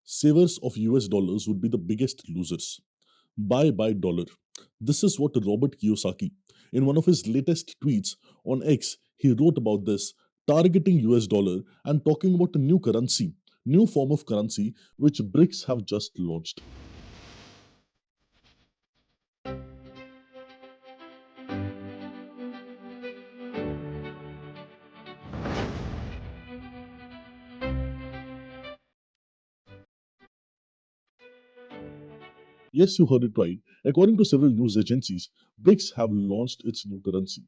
Savers of US dollars would be the biggest losers. Buy dollar. This is what Robert Kiyosaki, in one of his latest tweets on X, he wrote about this, targeting US dollar and talking about a new currency, new form of currency which BRICS have just launched. Yes, you heard it right. According to several news agencies, BRICS have launched its new currency.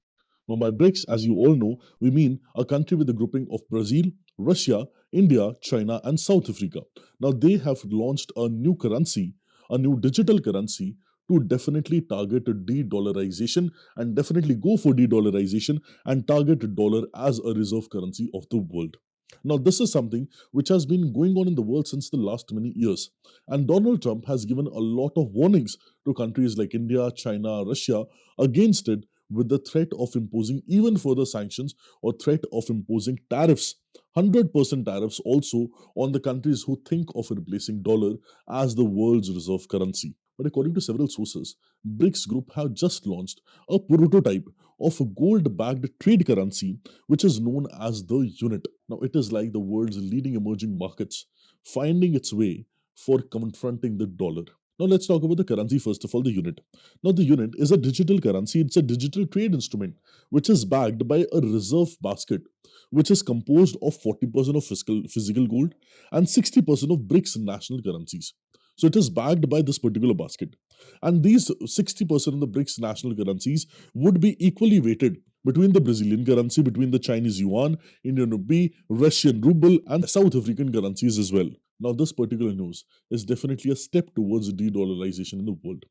Now, by BRICS, as you all know, we mean a country with a grouping of Brazil, Russia, India, China, and South Africa. Now, they have launched a new currency, a new digital currency to definitely target de-dollarization and definitely go for de-dollarization and target dollar as a reserve currency of the world. Now, this is something which has been going on in the world since the last many years. And Donald Trump has given a lot of warnings to countries like India, China, Russia against it with the threat of imposing even further sanctions or threat of imposing tariffs, 100% tariffs also on the countries who think of replacing dollar as the world's reserve currency. But according to several sources, BRICS Group have just launched a prototype of a gold-backed trade currency which is known as the unit. Now it is like the world's leading emerging markets finding its way for confronting the dollar. Now let's talk about the currency first of all, the unit. Now the unit is a digital currency, it's a digital trade instrument which is backed by a reserve basket which is composed of 40% of physical gold and 60% of BRICS national currencies. So it is backed by this particular basket. And these 60% of the BRICS national currencies would be equally weighted between the Brazilian currency, between the Chinese yuan, Indian rupee, Russian ruble, and South African currencies as well. Now, this particular news is definitely a step towards de-dollarization in the world.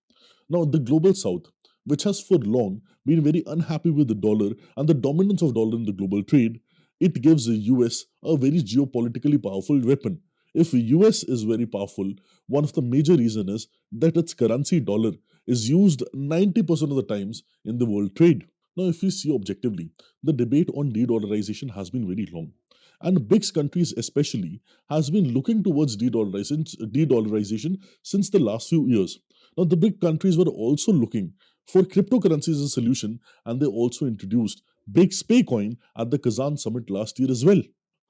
Now, the global south, which has for long been very unhappy with the dollar and the dominance of dollar in the global trade, it gives the US a very geopolitically powerful weapon. If the US is very powerful, one of the major reasons is that its currency dollar is used 90% of the times in the world trade. Now, if we see objectively, the debate on de-dollarization has been very long. And BRICS countries especially has been looking towards de-dollarization since the last few years. Now, the BRIC countries were also looking for cryptocurrencies as a solution, and they also introduced BRICS Pay coin at the Kazan summit last year as well.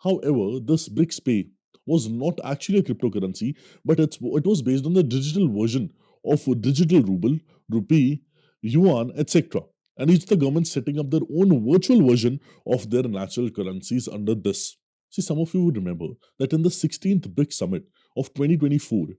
However, this BRICS Pay was not actually a cryptocurrency, but it was based on the digital version of a digital ruble, rupee, yuan, etc. And each the government setting up their own virtual version of their natural currencies under this. See, some of you would remember that in the 16th BRICS Summit of 2024,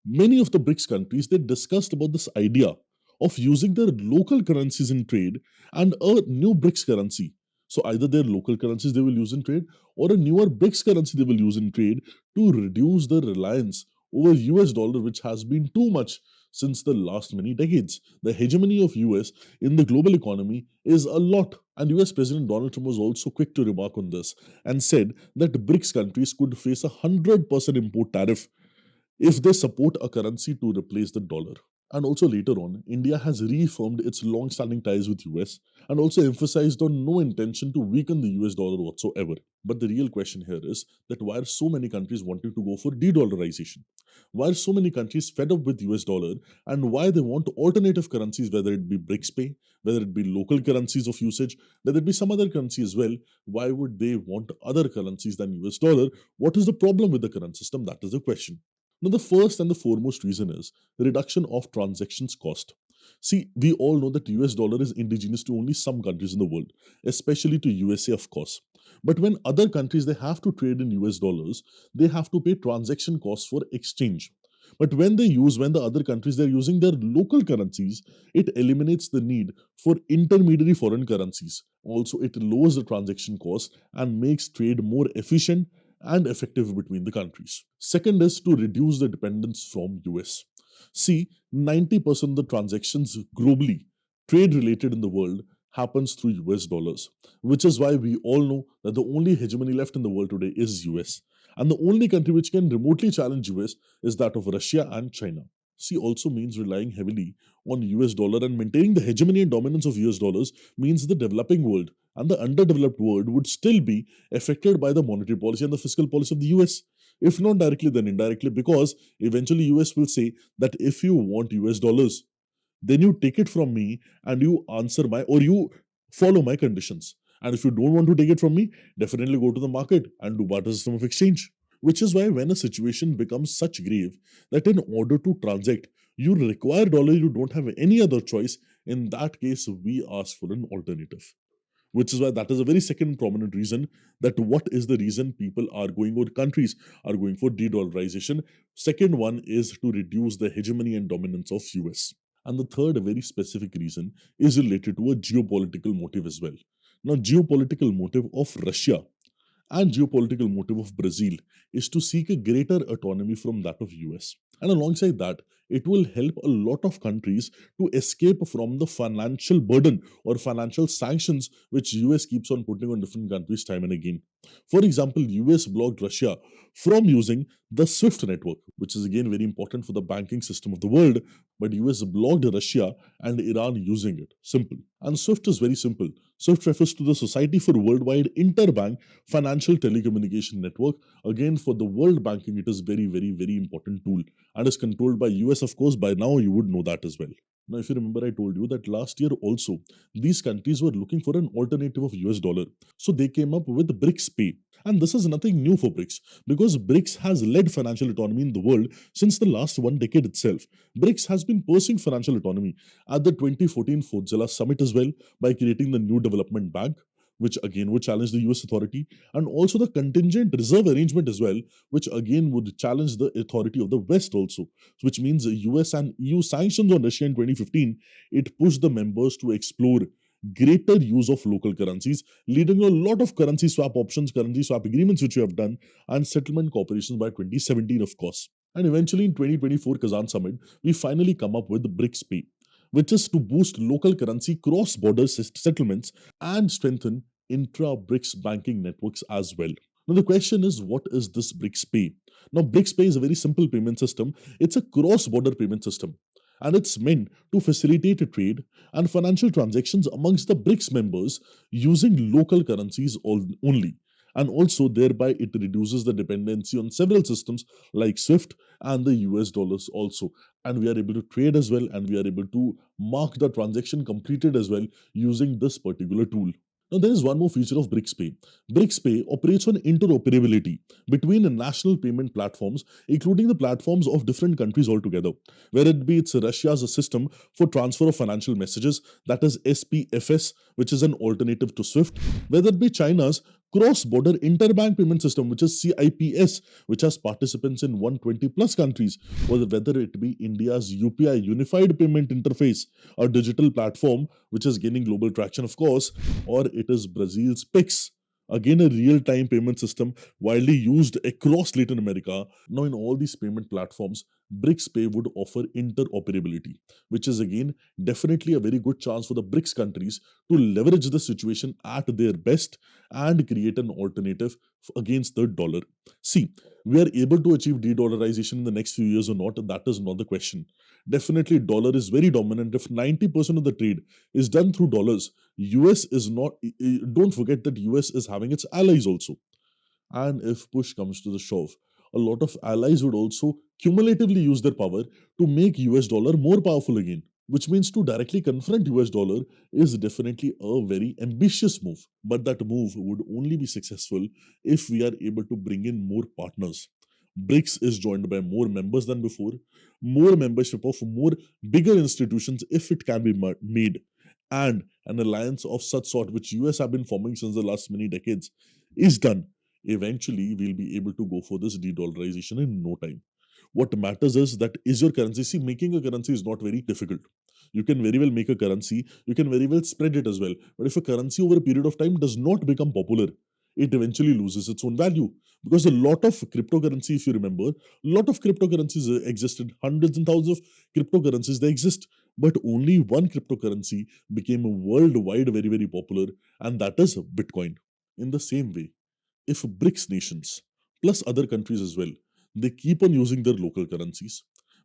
many of the BRICS countries they discussed about this idea of using their local currencies in trade and a new BRICS currency. So either their local currencies they will use in trade or a newer BRICS currency they will use in trade to reduce their reliance over US dollar, which has been too much since the last many decades. The hegemony of US in the global economy is a lot. And US President Donald Trump was also quick to remark on this and said that BRICS countries could face a 100% import tariff if they support a currency to replace the dollar. And also later on, India has reaffirmed its long-standing ties with US and also emphasized on no intention to weaken the US dollar whatsoever. But the real question here is that why are so many countries wanting to go for de-dollarization? Why are so many countries fed up with US dollar and why they want alternative currencies, whether it be BRICS Pay, whether it be local currencies of usage, whether it be some other currency as well? Why would they want other currencies than US dollar? What is the problem with the current system? That is the question. Now, the first and the foremost reason is the reduction of transactions cost. See, we all know that US dollar is indigenous to only some countries in the world, especially to USA, of course. But when other countries they have to trade in US dollars, they have to pay transaction costs for exchange. But when the other countries they're using their local currencies, it eliminates the need for intermediary foreign currencies. Also, it lowers the transaction cost and makes trade more efficient and effective between the countries. Second is to reduce the dependence from US. See, 90% of the transactions globally, trade related in the world, happens through US dollars, which is why we all know that the only hegemony left in the world today is US. And the only country which can remotely challenge US is that of Russia and China. C also means relying heavily on US dollar and maintaining the hegemony and dominance of US dollars means the developing world and the underdeveloped world would still be affected by the monetary policy and the fiscal policy of the US. If not directly, then indirectly, because eventually US will say that if you want US dollars, then you take it from me and you answer my or you follow my conditions. And if you don't want to take it from me, definitely go to the market and do barter system of exchange. Which is why when a situation becomes such grave that in order to transact you require dollar, you don't have any other choice. In that case, we ask for an alternative. Which is why that is a very second prominent reason that what is the reason people are going or countries are going for de-dollarization. Second one is to reduce the hegemony and dominance of US. And the third, a very specific reason, is related to a geopolitical motive as well. Now, geopolitical motive of Russia and geopolitical motive of Brazil is to seek a greater autonomy from that of US. And alongside that, it will help a lot of countries to escape from the financial burden or financial sanctions which US keeps on putting on different countries time and again. For example, US blocked Russia from using the SWIFT network, which is again very important for the banking system of the world, but US blocked Russia and Iran using it. Simple. And SWIFT is very simple. SWIFT refers to the Society for Worldwide Interbank Financial Telecommunication Network. Again, for the world banking, it is very, very, very important tool and is controlled by US, of course. By now, you would know that as well. Now, if you remember, I told you that last year also, these countries were looking for an alternative of US dollar. So they came up with BRICS Pay. And this is nothing new for BRICS because BRICS has led financial autonomy in the world since the last one decade itself. BRICS has been pursuing financial autonomy at the 2014 Fortzilla Summit as well by creating the New Development Bank, which again would challenge the US authority, and also the contingent reserve arrangement as well, which again would challenge the authority of the West also, which means US and EU sanctions on Russia in 2015, it pushed the members to explore greater use of local currencies, leading to a lot of currency swap options, currency swap agreements which we have done, and settlement cooperations by 2017, of course. And eventually in 2024 Kazan Summit, we finally come up with BRICS Pay, which is to boost local currency cross-border settlements and strengthen intra-BRICS banking networks as well. Now the question is, what is this BRICS Pay? Now BRICS Pay is a very simple payment system. It's a cross-border payment system, and it's meant to facilitate trade and financial transactions amongst the BRICS members using local currencies only. And also, thereby, it reduces the dependency on several systems like SWIFT and the US dollars also. And we are able to trade as well, and we are able to mark the transaction completed as well using this particular tool. Now, there is one more feature of BRICS Pay. BRICS Pay operates on interoperability between the national payment platforms, including the platforms of different countries altogether. Whether it be it's Russia's system for transfer of financial messages, that is SPFS, which is an alternative to SWIFT, whether it be China's cross-border interbank payment system, which is CIPS, which has participants in 120 plus countries, or whether it be India's UPI Unified Payment Interface, a digital platform which is gaining global traction, of course, or it is Brazil's PIX, again a real-time payment system widely used across Latin America. Now, in all these payment platforms, BRICS Pay would offer interoperability, which is again definitely a very good chance for the BRICS countries to leverage the situation at their best and create an alternative against the dollar. See, we are able to achieve de-dollarization in the next few years or not, that is not the question. Definitely, dollar is very dominant. If 90% of the trade is done through dollars, US is not, don't forget that US is having its allies also. And if push comes to the shove, a lot of allies would also cumulatively use their power to make US dollar more powerful again, which means to directly confront US dollar is definitely a very ambitious move. But that move would only be successful if we are able to bring in more partners. BRICS is joined by more members than before, more membership of more bigger institutions if it can be made, and an alliance of such sort which US have been forming since the last many decades is done. Eventually we'll be able to go for this de-dollarization in no time. What matters is that is your currency. See, making a currency is not very difficult. You can very well make a currency, you can very well spread it as well. But if a currency over a period of time does not become popular, it eventually loses its own value. Because a lot of cryptocurrency, if you remember, a lot of cryptocurrencies existed, hundreds and thousands of cryptocurrencies they exist, but only one cryptocurrency became worldwide very, very popular, and that is Bitcoin. In the same way, if BRICS nations plus other countries as well, they keep on using their local currencies,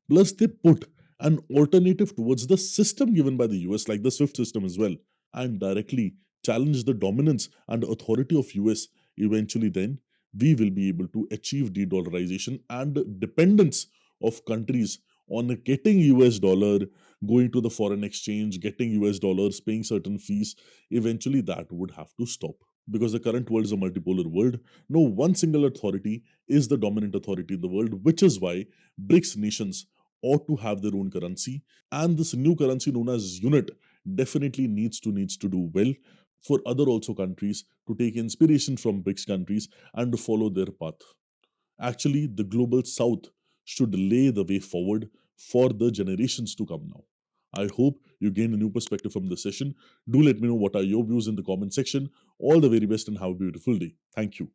plus they put an alternative towards the system given by the US, like the SWIFT system as well, and directly challenge the dominance and authority of US, eventually then we will be able to achieve de-dollarization, and dependence of countries on getting US dollar, going to the foreign exchange, getting US dollars, paying certain fees, eventually that would have to stop. Because the current world is a multipolar world, no one single authority is the dominant authority in the world, which is why BRICS nations ought to have their own currency, and this new currency known as unit definitely needs to do well for other also countries to take inspiration from BRICS countries and to follow their path. Actually, the global south should lay the way forward for the generations to come now. I hope you gained a new perspective from this session. Do let me know what are your views in the comment section. All the very best and have a beautiful day. Thank you.